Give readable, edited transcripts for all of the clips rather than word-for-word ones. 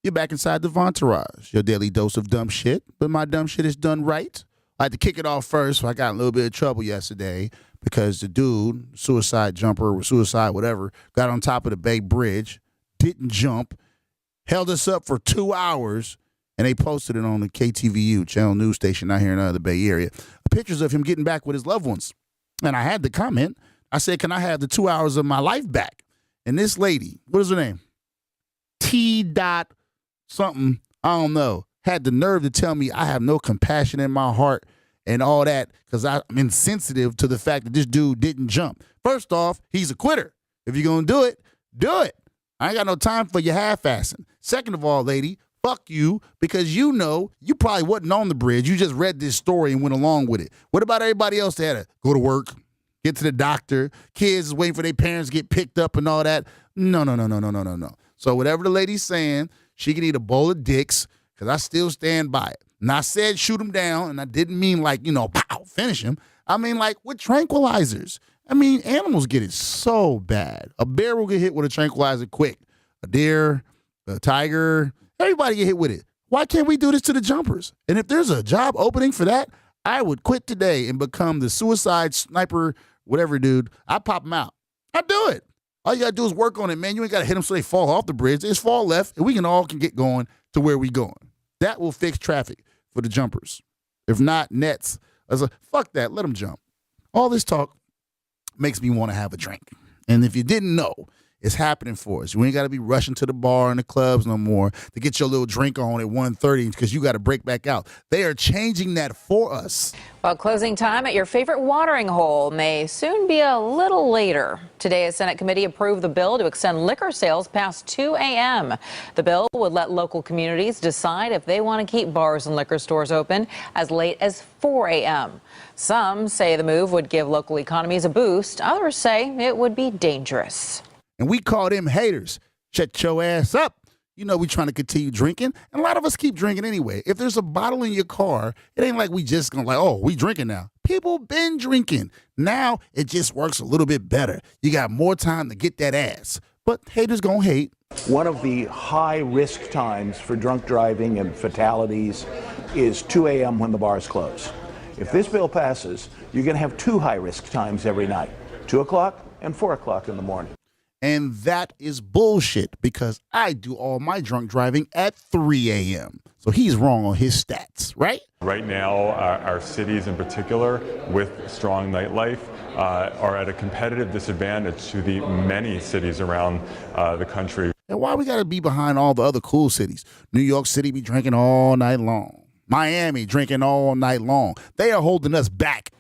You're back inside the Vontourage, your daily dose of dumb shit, but my dumb shit is done right. I had to kick it off first, so I got in a little bit of trouble yesterday because the dude, suicide jumper, suicide whatever, got on top of the Bay Bridge, didn't jump, held us up for 2 hours, and they posted it on the KTVU, channel news station out here in the Bay Area, pictures of him getting back with his loved ones. And I had to comment. I said, can I have the 2 hours of my life back? And this lady, what is her name? T. Dot something, I don't know, had the nerve to tell me I have no compassion in my heart and all that because I'm insensitive to the fact that this dude didn't jump. First off, he's a quitter. If you're going to do it, do it. I ain't got no time for your half-assing. Second of all, lady, fuck you, because you know you probably wasn't on the bridge. You just read this story and went along with it. What about everybody else that had to go to work, get to the doctor, kids is waiting for their parents to get picked up and all that? No. So whatever the lady's saying, she can eat a bowl of dicks because I still stand by it. And I said shoot him down, and I didn't mean like, pow, finish him. I mean like with tranquilizers. I mean, animals get it so bad. A bear will get hit with a tranquilizer quick. A deer, a tiger, everybody get hit with it. Why can't we do this to the jumpers? And if there's a job opening for that, I would quit today and become the suicide sniper, whatever, dude. I pop them out. I do it. All you got to do is work on it, man. You ain't got to hit them so they fall off the bridge. They just fall left, and we can all get going to where we going. That will fix traffic for the jumpers. If not, nets. I was like, fuck that. Let them jump. All this talk makes me want to have a drink. And if you didn't know, it's happening for us. You ain't got to be rushing to the bar and the clubs no more to get your little drink on at 1:30 because you got to break back out. They are changing that for us. Well, closing time at your favorite watering hole may soon be a little later. Today, a Senate committee approved the bill to extend liquor sales past 2 a.m. The bill would let local communities decide if they want to keep bars and liquor stores open as late as 4 a.m. Some say the move would give local economies a boost. Others say it would be dangerous. And we call them haters. Shut your ass up. You know we trying to continue drinking. And a lot of us keep drinking anyway. If there's a bottle in your car, it ain't like we just gonna we drinking now. People been drinking. Now it just works a little bit better. You got more time to get that ass. But haters gonna hate. One of the high-risk times for drunk driving and fatalities is 2 a.m. when the bars close. If this bill passes, you're gonna have two high-risk times every night, 2 o'clock and 4 o'clock in the morning. And that is bullshit because I do all my drunk driving at 3 a.m. So he's wrong on his stats, right? Right now, our cities in particular, with strong nightlife, are at a competitive disadvantage to the many cities around the country. And why we got to be behind all the other cool cities? New York City be drinking all night long. Miami drinking all night long. They are holding us back.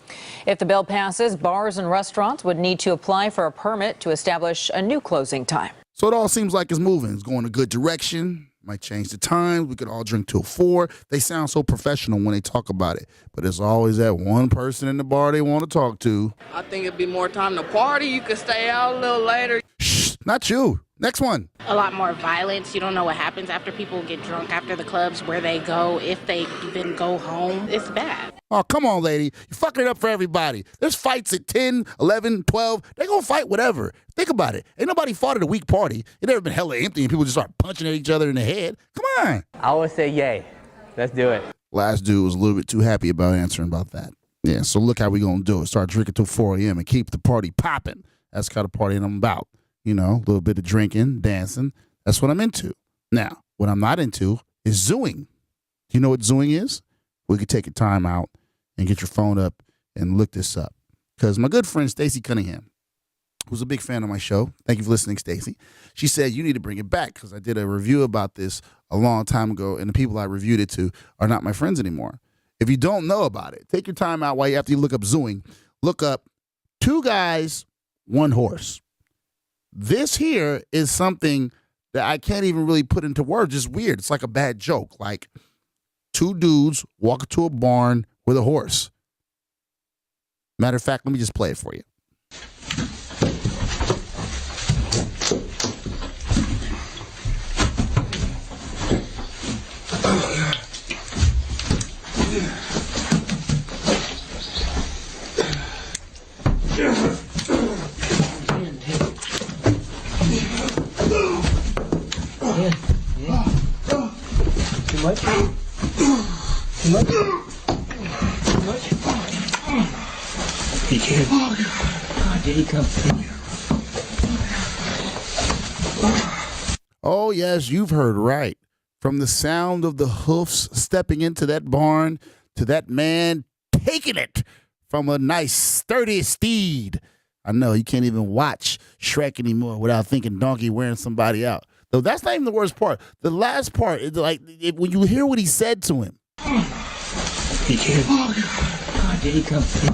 If the bill passes, bars and restaurants would need to apply for a permit to establish a new closing time. So it all seems like it's moving. It's going a good direction. Might change the time. We could all drink till 4. They sound so professional when they talk about it. But there's always that one person in the bar they want to talk to. I think it'd be more time to party. You could stay out a little later. Shh, not you. Next one. A lot more violence. You don't know what happens after people get drunk after the clubs, where they go, if they even go home. It's bad. Oh, come on, lady. You're fucking it up for everybody. There's fights at 10, 11, 12. They're going to fight whatever. Think about it. Ain't nobody fought at a weak party. It never been hella empty and people just start punching at each other in the head. Come on. I would say yay. Let's do it. Last dude was a little bit too happy about answering about that. Yeah, so look how we going to do it. Start drinking till 4 a.m. and keep the party popping. That's the kind of party I'm about. You know, a little bit of drinking, dancing. That's what I'm into. Now, what I'm not into is zooing. You know what zooing is? We could take your time out and get your phone up and look this up. Because my good friend Stacey Cunningham, who's a big fan of my show, thank you for listening, Stacey, she said you need to bring it back because I did a review about this a long time ago, and the people I reviewed it to are not my friends anymore. If you don't know about it, take your time out after you look up zooing. Look up 2 guys, 1 horse. This here is something that I can't even really put into words. It's weird. It's like a bad joke. Like 2 dudes walk into a barn with a horse. Matter of fact, let me just play it for you. much? Too much? Too much? Be careful. God, there he comes. Oh, yes, you've heard right. From the sound of the hoofs stepping into that barn to that man taking it from a nice, sturdy steed. I know you can't even watch Shrek anymore without thinking Donkey wearing somebody out. Though that's not even the worst part. The last part is like when you hear what he said to him. Be careful. God, there he comes.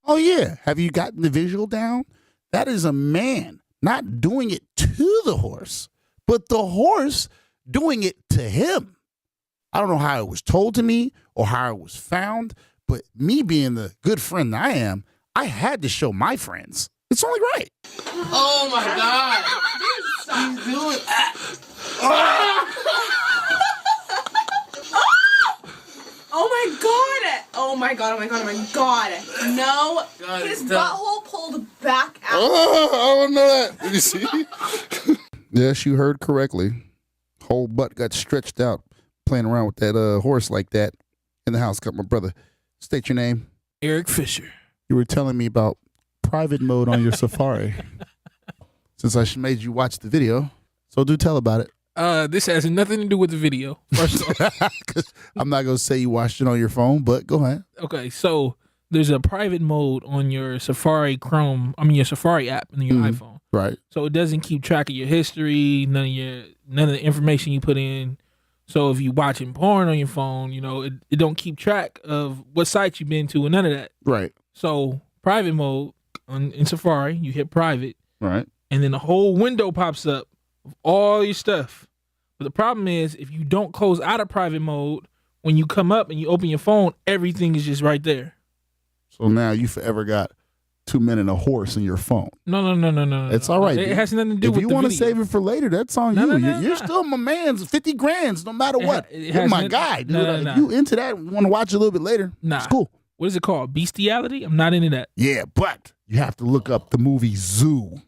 Oh, yeah. Have you gotten the visual down? That is a man not doing it to the horse, but the horse doing it to him. I don't know how it was told to me or how it was found, but me being the good friend I am, I had to show my friends. It's only right. Oh my God. He's doing Oh my god! Oh my god, oh my god, oh my god. No. God, his it's done. butthole pulled back out. Oh, I don't know that. Did you see? Yes, you heard correctly. Whole butt got stretched out playing around with that horse like that in the house. Got my brother. State your name. Eric Fisher. You were telling me about private mode on your Safari. Since I made you watch the video. So do tell about it. This has nothing to do with the video. First off. I'm not going to say you watched it on your phone, but go ahead. Okay, so there's a private mode on your Safari your Safari app in your iPhone. Right. So it doesn't keep track of your history, none of the information you put in. So if you watching porn on your phone, it don't keep track of what sites you've been to and none of that. Right. So private mode in Safari, you hit private. Right. And then the whole window pops up of all your stuff. But the problem is if you don't close out of private mode, when you come up and you open your phone, everything is just right there. So now you forever got 2 men and a horse in your phone. No. It's all right. It has nothing to do if with you the want to video. save it for later, that's on you. You're still my man's 50 grands no matter what. You're my guy, dude. If you into that and want to watch it a little bit later, it's cool. What is it called? Bestiality? I'm not into that. Yeah, but you have to look up the movie Zoo.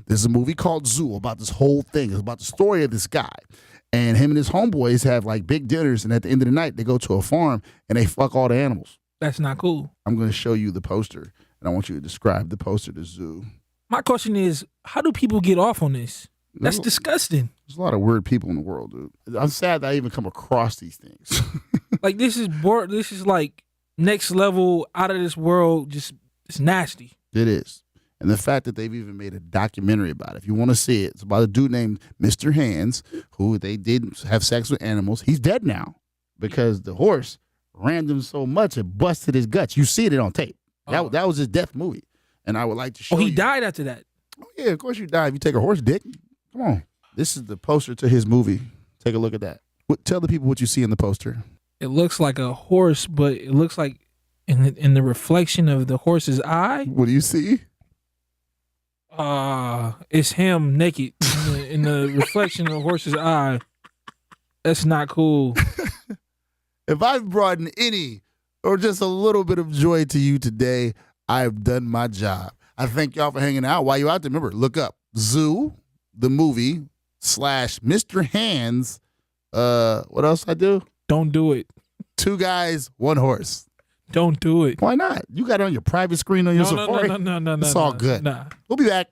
There's a movie called Zoo about this whole thing. It's about the story of this guy. And him and his homeboys have like big dinners, and at the end of the night, they go to a farm and they fuck all the animals. That's not cool. I'm going to show you the poster, and I want you to describe the poster to Zoo. My question is, how do people get off on this? That's disgusting. There's a lot of weird people in the world, dude. I'm sad that I even come across these things. Like this is like next level, out of this world. Just it's nasty. It is. And the fact that they've even made a documentary about it. If you want to see it, it's about a dude named Mr. Hands, who they did have sex with animals. He's dead now because the horse rammed him so much it busted his guts. You see it on tape. That was his death movie. And I would like to show you. Oh, he died after that. Oh, yeah, of course you die if you take a horse dick. Come on. This is the poster to his movie. Take a look at that. Tell the people what you see in the poster. It looks like a horse, but it looks like in the reflection of the horse's eye. What do you see? It's him naked in the reflection of the horse's eye. That's not cool. If I've brought in any or just a little bit of joy to you today, I've done my job. I thank y'all for hanging out. While you're out there, remember, look up Zoo, the movie, / Mr. Hands. What else I do? Don't do it. 2 guys, 1 horse. Don't do it. Why not? You got it on your private screen on your Safari. No. It's all good. Nah. We'll be back.